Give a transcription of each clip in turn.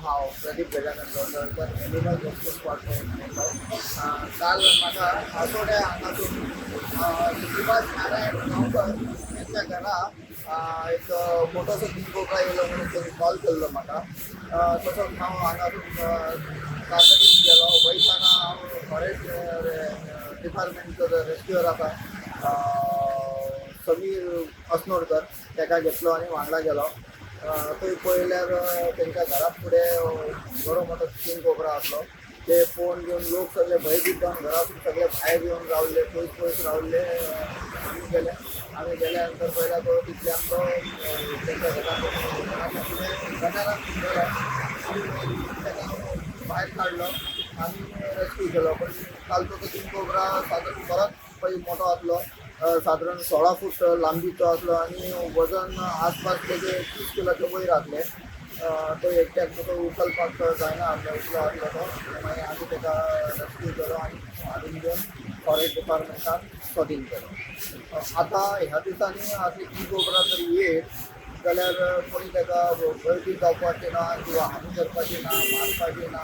हांव Pradeep Gajanan Gaonkar animal rescue squad काल म्हाका आठवड्या हांगासून श्रीनिवास नारायण गांवकर यांच्या घरा एक मोठोसो कोबरा येयलो म्हणून त्यांनी कॉल केल्लो म्हाका तसोच हांव हांगासून तातडीन गेलो वयताना हांव फॉरेस्ट डिपार्टमेंटचो रेस्क्यूअर आसा समीर अस्नोडकर ताका घेतलो आनी वांगडा गेलो थंय पळयल्यार तेंच्या घरा फुडें बरो मोठो किंग कोबरा आसलो ते पळोवन घेवन लोक सगळे भयभीत जावन घरासून सगळे भायर येवन रावले पयस पयस रावले आमी गेल्या नंतर पळयल्यार तो तितल्यान तो तेंच्या घराच्या फुडें गटारांत तेका भायर काडलो आनी रेस्क्यू केलो पण कालचो तो किंग कोबरा सादारण बरोच मोठो आसलो साधारण 16 फूट लांबीचो आसलो आनी वजन आसपास तेजे 30 किलोचे वयर आसले तो एकट्याक तो उखलपाक जायना आसलो इतलो आसलो तो मागीर आमी तेका रेस्क्यू केलो आनी हाडून घेवन फॉरेस्ट डिपार्टमेंटान सोदीन केलो आतां ह्या दिसांनी असली किंग कोबरा जर येत जाल्यार कोणी ताका भयभीत जावपाचें ना किंवा हानी करपाचें ना मारपाचें ना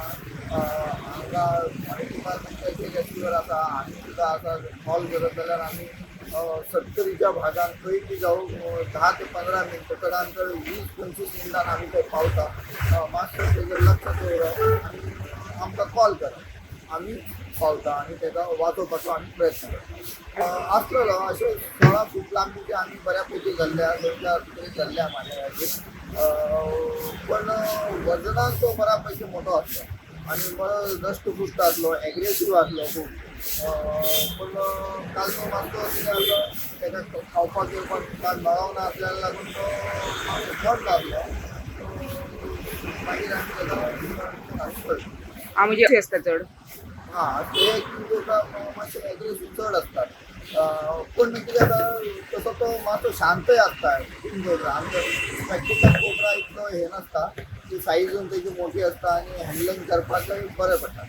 हांगा फॉरेस्ट डिपार्टमेंटाचे रेस्क्यूअर आसा आमी सुद्दां आसा कॉल करत जाल्यार आमी सत्तरीच्या भागात खंय बी जावं 10 ते 15 मिनटां चडांत चड 20-25 मिनटान आमी थंय पावता मातशें तेजेर लक्ष दवरप आनी आमकां कॉल करप आमी पावता आनी ताका वाचोवपाचो आमी प्रयत्न करता आसलेलो अशें 16 फूट लांबीचे आमी बऱ्या पैकी जाल्ल्या 2-4 तरी जाल्ल्या म्हाज्या हाचेर पण वजनान तो बऱ्या पैकी मोठो आसलो आनी बरो दश्टपुश्ट आसलो एग्रेसीव आसलो खूब पूण काल तो मातसो कितें आसलो ताका खावपाक येवपाक काल मेळोंक ना आसल्या लागून तो मातसो थंड आसलो मागीर आमी ताका म्हणजे असता चढ हां ते मातशे एग्रेसीव चड आसतात पूण कितें जाता तसो तो मातसो शांतय आसता किंग कोबरा आमचो प्रॅक्टिकल कोबरा इतलो हे नासता ती सायजून तेजी मोठी आसता आनी हँडलिंग करपाकय बरें पडटा